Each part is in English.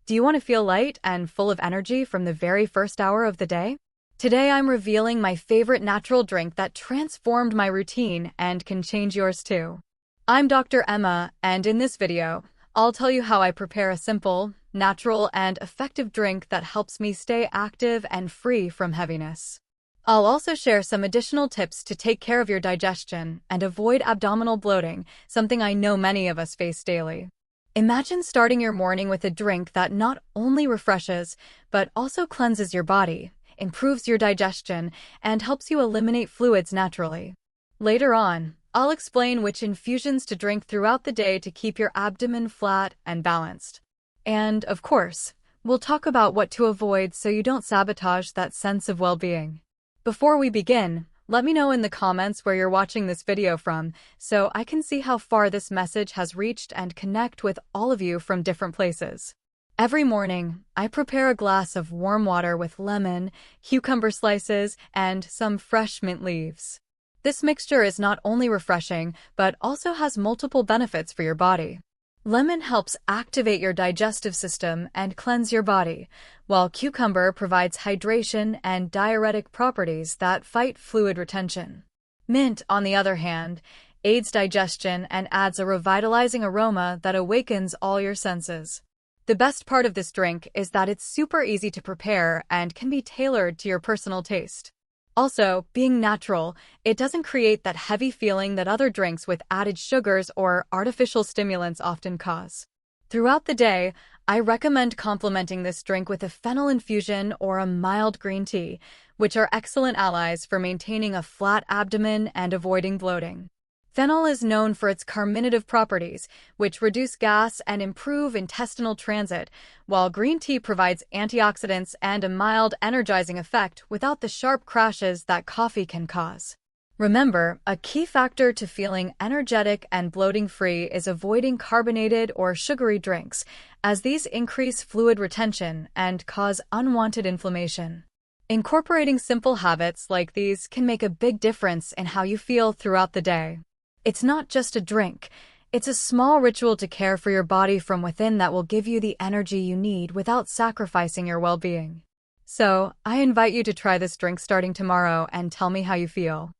Do you want to feel light and full of energy from the very first hour of the day? Today I'm revealing my favorite natural drink that transformed my routine and can change yours too. I'm Dr. Emma, and in this video, I'll tell you how I prepare a simple, natural, and effective drink that helps me stay active and free from heaviness. I'll also share some additional tips to take care of your digestion and avoid abdominal bloating, something I know many of us face daily. Imagine starting your morning with a drink that not only refreshes, but also cleanses your body, improves your digestion, and helps you eliminate fluids naturally. Later on, I'll explain which infusions to drink throughout the day to keep your abdomen flat and balanced. And, of course, we'll talk about what to avoid so you don't sabotage that sense of well-being. Before we begin, let me know in the comments where you're watching this video from, so I can see how far this message has reached and connect with all of you from different places. Every morning, I prepare a glass of warm water with lemon, cucumber slices, and some fresh mint leaves. This mixture is not only refreshing, but also has multiple benefits for your body. Lemon helps activate your digestive system and cleanse your body, while cucumber provides hydration and diuretic properties that fight fluid retention. Mint, on the other hand, aids digestion and adds a revitalizing aroma that awakens all your senses. The best part of this drink is that it's super easy to prepare and can be tailored to your personal taste. Also, being natural, it doesn't create that heavy feeling that other drinks with added sugars or artificial stimulants often cause. Throughout the day, I recommend complementing this drink with a fennel infusion or a mild green tea, which are excellent allies for maintaining a flat abdomen and avoiding bloating. Fennel is known for its carminative properties, which reduce gas and improve intestinal transit, while green tea provides antioxidants and a mild, energizing effect without the sharp crashes that coffee can cause. Remember, a key factor to feeling energetic and bloating-free is avoiding carbonated or sugary drinks, as these increase fluid retention and cause unwanted inflammation. Incorporating simple habits like these can make a big difference in how you feel throughout the day. It's not just a drink, it's a small ritual to care for your body from within that will give you the energy you need without sacrificing your well-being. So, I invite you to try this drink starting tomorrow and tell me how you feel.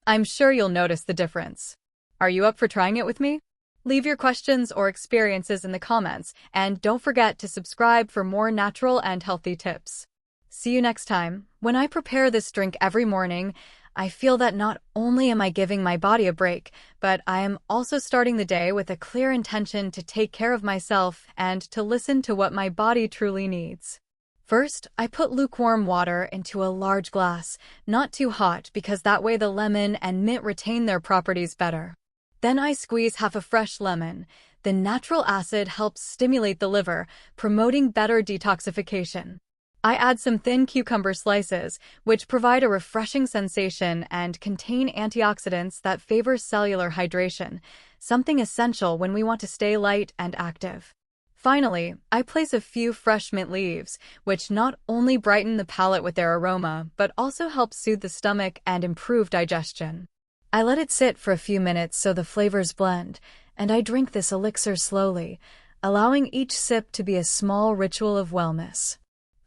I'm sure you'll notice the difference. Are you up for trying it with me? Leave your questions or experiences in the comments, and don't forget to subscribe for more natural and healthy tips. See you next time. When I prepare this drink every morning, I feel that not only am I giving my body a break, but I am also starting the day with a clear intention to take care of myself and to listen to what my body truly needs. First, I put lukewarm water into a large glass, not too hot because that way the lemon and mint retain their properties better. Then I squeeze half a fresh lemon. The natural acid helps stimulate the liver, promoting better detoxification. I add some thin cucumber slices, which provide a refreshing sensation and contain antioxidants that favor cellular hydration, something essential when we want to stay light and active. Finally, I place a few fresh mint leaves, which not only brighten the palate with their aroma, but also help soothe the stomach and improve digestion. I let it sit for a few minutes so the flavors blend, and I drink this elixir slowly, allowing each sip to be a small ritual of wellness.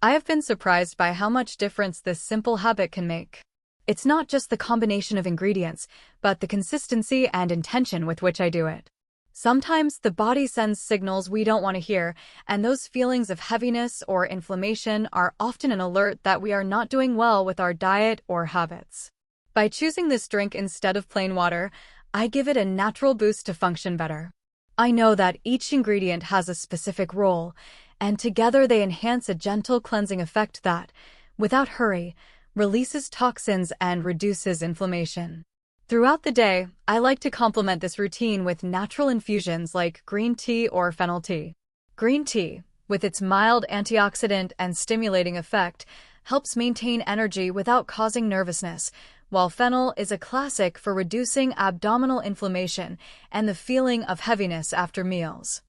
I have been surprised by how much difference this simple habit can make. It's not just the combination of ingredients, but the consistency and intention with which I do it. Sometimes the body sends signals we don't want to hear, and those feelings of heaviness or inflammation are often an alert that we are not doing well with our diet or habits. By choosing this drink instead of plain water, I give it a natural boost to function better. I know that each ingredient has a specific role, and together they enhance a gentle cleansing effect that, without hurry, releases toxins and reduces inflammation. Throughout the day, I like to complement this routine with natural infusions like green tea or fennel tea. Green tea, with its mild antioxidant and stimulating effect, helps maintain energy without causing nervousness, while fennel is a classic for reducing abdominal inflammation and the feeling of heaviness after meals.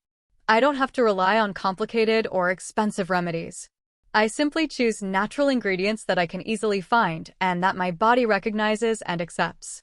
I don't have to rely on complicated or expensive remedies. I simply choose natural ingredients that I can easily find and that my body recognizes and accepts.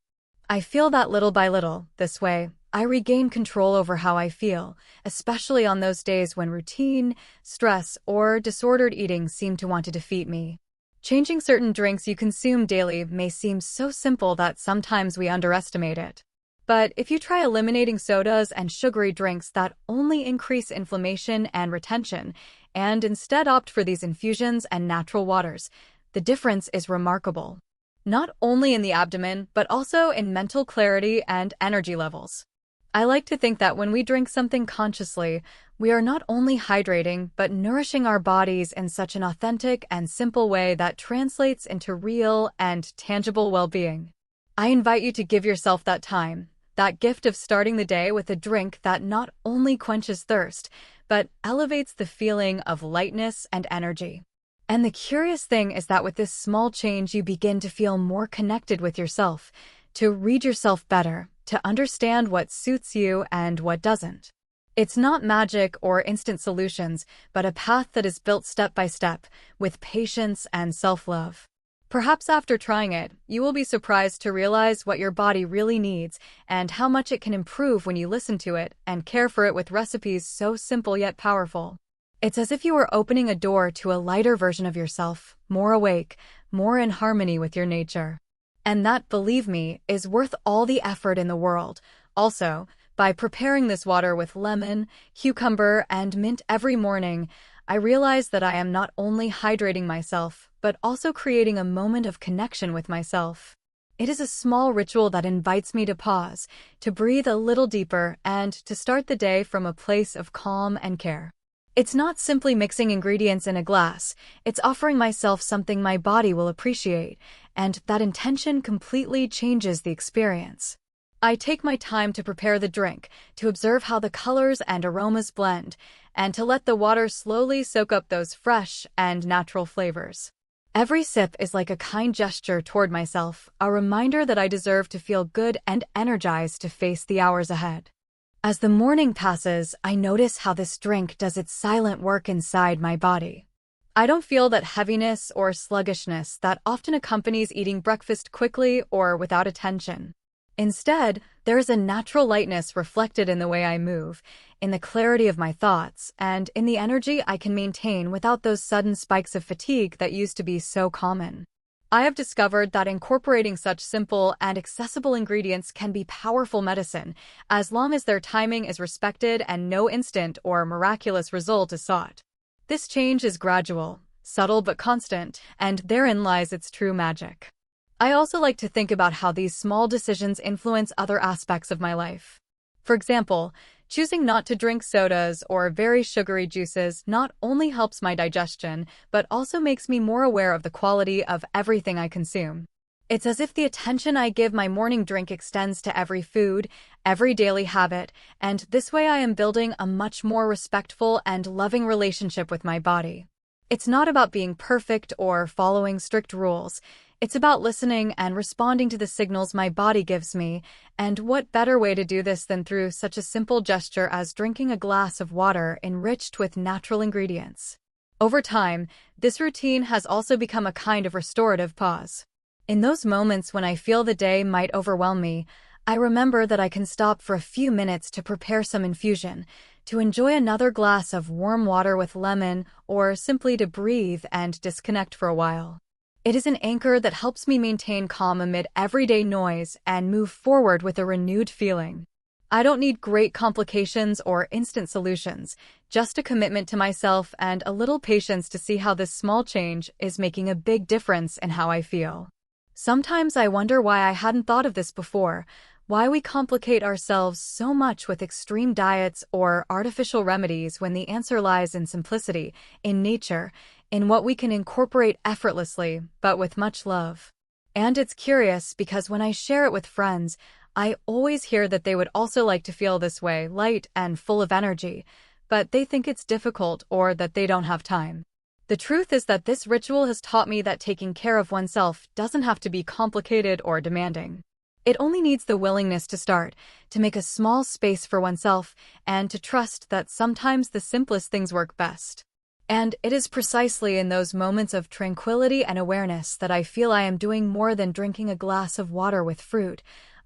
I feel that little by little, this way, I regain control over how I feel, especially on those days when routine, stress, or disordered eating seem to want to defeat me. Changing certain drinks you consume daily may seem so simple that sometimes we underestimate it. But if you try eliminating sodas and sugary drinks that only increase inflammation and retention, and instead opt for these infusions and natural waters, the difference is remarkable. Not only in the abdomen, but also in mental clarity and energy levels. I like to think that when we drink something consciously, we are not only hydrating, but nourishing our bodies in such an authentic and simple way that translates into real and tangible well-being. I invite you to give yourself that time, that gift of starting the day with a drink that not only quenches thirst, but elevates the feeling of lightness and energy. And the curious thing is that with this small change, you begin to feel more connected with yourself, to read yourself better, to understand what suits you and what doesn't. It's not magic or instant solutions, but a path that is built step by step, with patience and self-love. Perhaps after trying it, you will be surprised to realize what your body really needs and how much it can improve when you listen to it and care for it with recipes so simple yet powerful. It's as if you were opening a door to a lighter version of yourself, more awake, more in harmony with your nature. And that, believe me, is worth all the effort in the world. Also, by preparing this water with lemon, cucumber, and mint every morning, I realize that I am not only hydrating myself, but also creating a moment of connection with myself. It is a small ritual that invites me to pause, to breathe a little deeper, and to start the day from a place of calm and care. It's not simply mixing ingredients in a glass, it's offering myself something my body will appreciate, and that intention completely changes the experience. I take my time to prepare the drink, to observe how the colors and aromas blend, and to let the water slowly soak up those fresh and natural flavors. Every sip is like a kind gesture toward myself, a reminder that I deserve to feel good and energized to face the hours ahead. As the morning passes, I notice how this drink does its silent work inside my body. I don't feel that heaviness or sluggishness that often accompanies eating breakfast quickly or without attention. Instead, there is a natural lightness reflected in the way I move, in the clarity of my thoughts, and in the energy I can maintain without those sudden spikes of fatigue that used to be so common. I have discovered that incorporating such simple and accessible ingredients can be powerful medicine, as long as their timing is respected and no instant or miraculous result is sought. This change is gradual, subtle but constant, and therein lies its true magic. I also like to think about how these small decisions influence other aspects of my life. For example, choosing not to drink sodas or very sugary juices not only helps my digestion, but also makes me more aware of the quality of everything I consume. It's as if the attention I give my morning drink extends to every food, every daily habit, and this way I am building a much more respectful and loving relationship with my body. It's not about being perfect or following strict rules. It's about listening and responding to the signals my body gives me, and what better way to do this than through such a simple gesture as drinking a glass of water enriched with natural ingredients. Over time, this routine has also become a kind of restorative pause. In those moments when I feel the day might overwhelm me, I remember that I can stop for a few minutes to prepare some infusion, to enjoy another glass of warm water with lemon, or simply to breathe and disconnect for a while. It is an anchor that helps me maintain calm amid everyday noise and move forward with a renewed feeling. I don't need great complications or instant solutions, just a commitment to myself and a little patience to see how this small change is making a big difference in how I feel. Sometimes I wonder why I hadn't thought of this before, why we complicate ourselves so much with extreme diets or artificial remedies when the answer lies in simplicity, in nature, in what we can incorporate effortlessly, but with much love. And it's curious because when I share it with friends, I always hear that they would also like to feel this way, light and full of energy, but they think it's difficult or that they don't have time. The truth is that this ritual has taught me that taking care of oneself doesn't have to be complicated or demanding. It only needs the willingness to start, to make a small space for oneself, and to trust that sometimes the simplest things work best. And it is precisely in those moments of tranquility and awareness that I feel I am doing more than drinking a glass of water with fruit.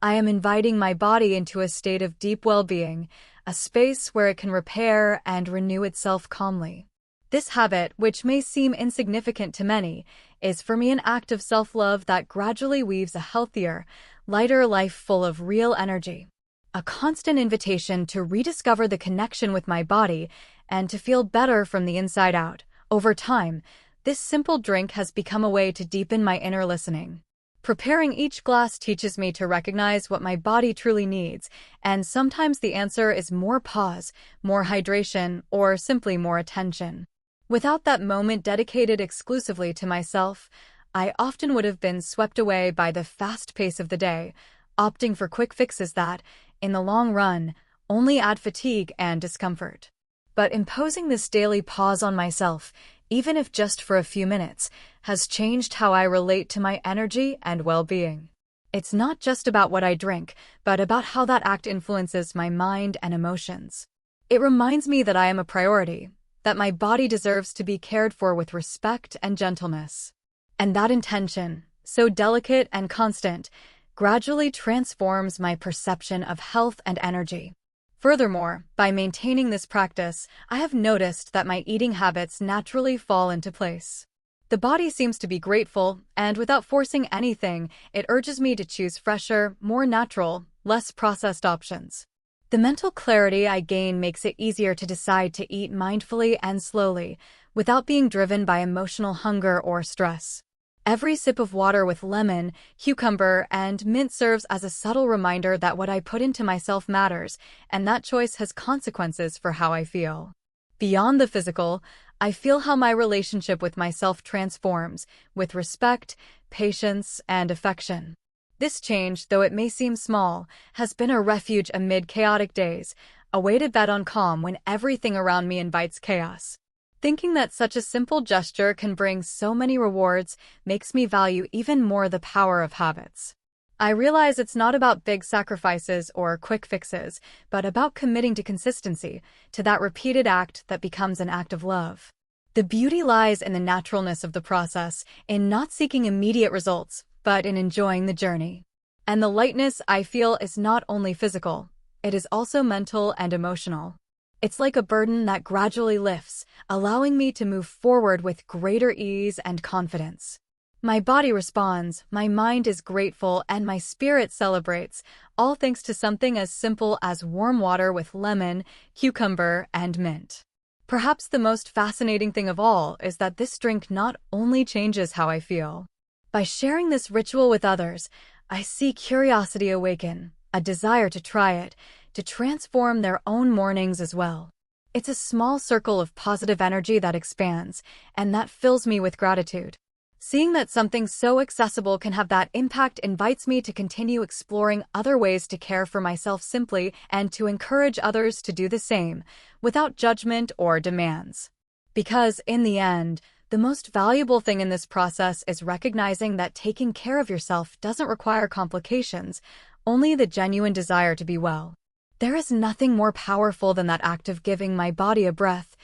I am inviting my body into a state of deep well-being, a space where it can repair and renew itself calmly. This habit, which may seem insignificant to many, is for me an act of self-love that gradually weaves a healthier, lighter life full of real energy. A constant invitation to rediscover the connection with my body and to feel better from the inside out. Over time, this simple drink has become a way to deepen my inner listening. Preparing each glass teaches me to recognize what my body truly needs, and sometimes the answer is more pause, more hydration, or simply more attention. Without that moment dedicated exclusively to myself, I often would have been swept away by the fast pace of the day, opting for quick fixes that, in the long run, only add fatigue and discomfort. But imposing this daily pause on myself, even if just for a few minutes, has changed how I relate to my energy and well-being. It's not just about what I drink, but about how that act influences my mind and emotions. It reminds me that I am a priority, that my body deserves to be cared for with respect and gentleness. And that intention, so delicate and constant, gradually transforms my perception of health and energy. Furthermore, by maintaining this practice, I have noticed that my eating habits naturally fall into place. The body seems to be grateful, and without forcing anything, it urges me to choose fresher, more natural, less processed options. The mental clarity I gain makes it easier to decide to eat mindfully and slowly, without being driven by emotional hunger or stress. Every sip of water with lemon, cucumber, and mint serves as a subtle reminder that what I put into myself matters, and that choice has consequences for how I feel. Beyond the physical, I feel how my relationship with myself transforms, with respect, patience, and affection. This change, though it may seem small, has been a refuge amid chaotic days, a way to bet on calm when everything around me invites chaos. Thinking that such a simple gesture can bring so many rewards makes me value even more the power of habits. I realize it's not about big sacrifices or quick fixes, but about committing to consistency, to that repeated act that becomes an act of love. The beauty lies in the naturalness of the process, in not seeking immediate results, but in enjoying the journey. And the lightness I feel is not only physical, it is also mental and emotional. It's like a burden that gradually lifts, allowing me to move forward with greater ease and confidence. My body responds, my mind is grateful, and my spirit celebrates, all thanks to something as simple as warm water with lemon, cucumber, and mint. Perhaps the most fascinating thing of all is that this drink not only changes how I feel. By sharing this ritual with others, I see curiosity awaken, a desire to try it, to transform their own mornings as well. It's a small circle of positive energy that expands, and that fills me with gratitude. Seeing that something so accessible can have that impact invites me to continue exploring other ways to care for myself simply and to encourage others to do the same, without judgment or demands. Because, in the end, the most valuable thing in this process is recognizing that taking care of yourself doesn't require complications, only the genuine desire to be well. There is nothing more powerful than that act of giving my body a breath,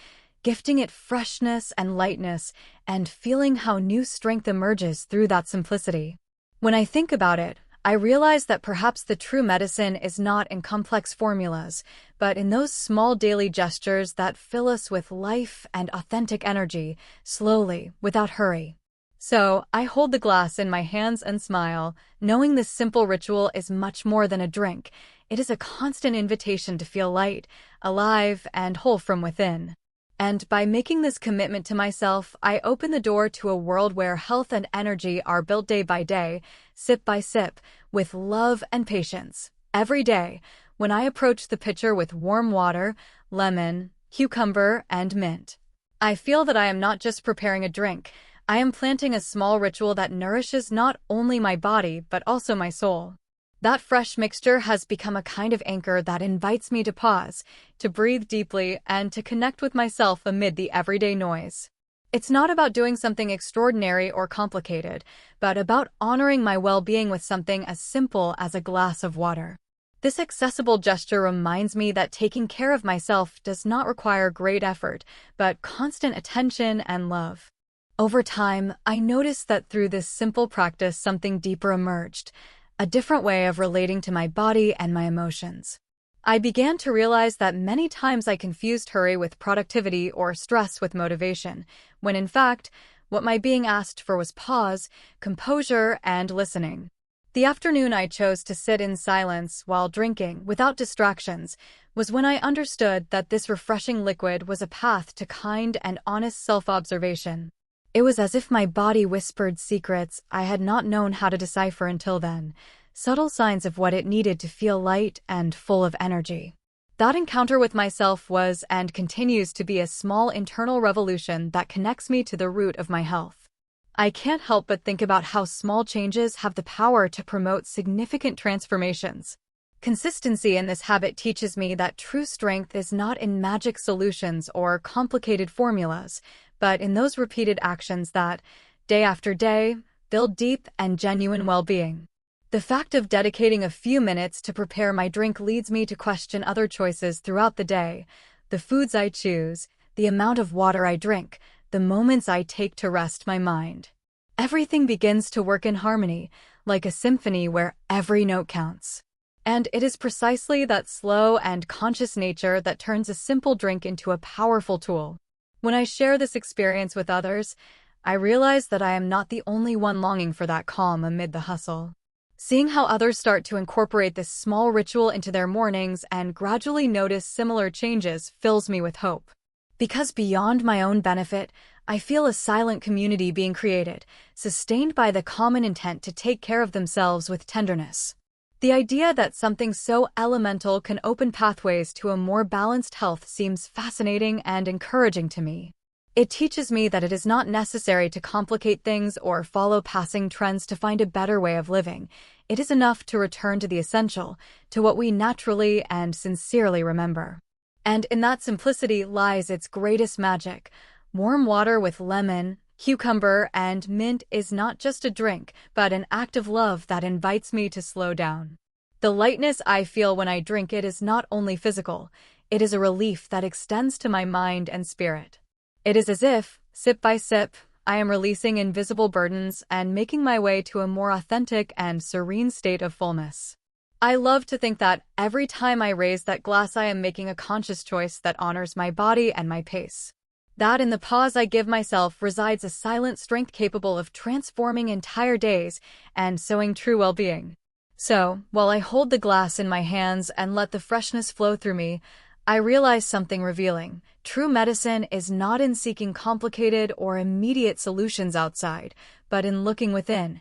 gifting it freshness and lightness, and feeling how new strength emerges through that simplicity. When I think about it, I realize that perhaps the true medicine is not in complex formulas, but in those small daily gestures that fill us with life and authentic energy, slowly, without hurry. So, I hold the glass in my hands and smile, knowing this simple ritual is much more than a drink. It is a constant invitation to feel light, alive, and whole from within. And by making this commitment to myself, I open the door to a world where health and energy are built day by day, sip by sip, with love and patience. Every day, when I approach the pitcher with warm water, lemon, cucumber, and mint, I feel that I am not just preparing a drink. I am planting a small ritual that nourishes not only my body but also my soul. That fresh mixture has become a kind of anchor that invites me to pause, to breathe deeply, and to connect with myself amid the everyday noise. It's not about doing something extraordinary or complicated, but about honoring my well-being with something as simple as a glass of water. This accessible gesture reminds me that taking care of myself does not require great effort, but constant attention and love. Over time, I noticed that through this simple practice something deeper emerged, a different way of relating to my body and my emotions. I began to realize that many times I confused hurry with productivity or stress with motivation, when in fact, what my being asked for was pause, composure, and listening. The afternoon I chose to sit in silence while drinking, without distractions, was when I understood that this refreshing liquid was a path to kind and honest self-observation. It was as if my body whispered secrets I had not known how to decipher until then, subtle signs of what it needed to feel light and full of energy. That encounter with myself was and continues to be a small internal revolution that connects me to the root of my health. I can't help but think about how small changes have the power to promote significant transformations. Consistency in this habit teaches me that true strength is not in magic solutions or complicated formulas, but in those repeated actions that, day after day, build deep and genuine well-being. The fact of dedicating a few minutes to prepare my drink leads me to question other choices throughout the day: the foods I choose, the amount of water I drink, the moments I take to rest my mind. Everything begins to work in harmony, like a symphony where every note counts. And it is precisely that slow and conscious nature that turns a simple drink into a powerful tool. When I share this experience with others, I realize that I am not the only one longing for that calm amid the hustle. Seeing how others start to incorporate this small ritual into their mornings and gradually notice similar changes fills me with hope. Because beyond my own benefit, I feel a silent community being created, sustained by the common intent to take care of themselves with tenderness. The idea that something so elemental can open pathways to a more balanced health seems fascinating and encouraging to me. It teaches me that it is not necessary to complicate things or follow passing trends to find a better way of living. It is enough to return to the essential, to what we naturally and sincerely remember. And in that simplicity lies its greatest magic. Warm water with lemon, cucumber, and mint is not just a drink, but an act of love that invites me to slow down. The lightness I feel when I drink it is not only physical, it is a relief that extends to my mind and spirit. It is as if, sip by sip, I am releasing invisible burdens and making my way to a more authentic and serene state of fullness. I love to think that every time I raise that glass I am making a conscious choice that honors my body and my pace. That in the pause I give myself resides a silent strength capable of transforming entire days and sowing true well-being. So, while I hold the glass in my hands and let the freshness flow through me, I realize something revealing. True medicine is not in seeking complicated or immediate solutions outside, but in looking within,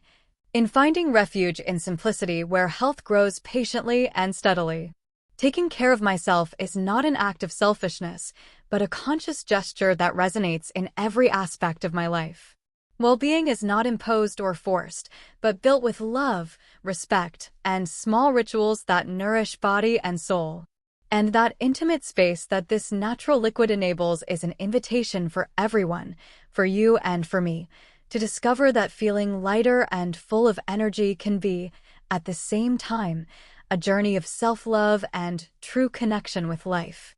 in finding refuge in simplicity where health grows patiently and steadily. Taking care of myself is not an act of selfishness, but a conscious gesture that resonates in every aspect of my life. Well-being is not imposed or forced, but built with love, respect, and small rituals that nourish body and soul. And that intimate space that this natural liquid enables is an invitation for everyone, for you and for me, to discover that feeling lighter and full of energy can be, at the same time, a journey of self-love and true connection with life.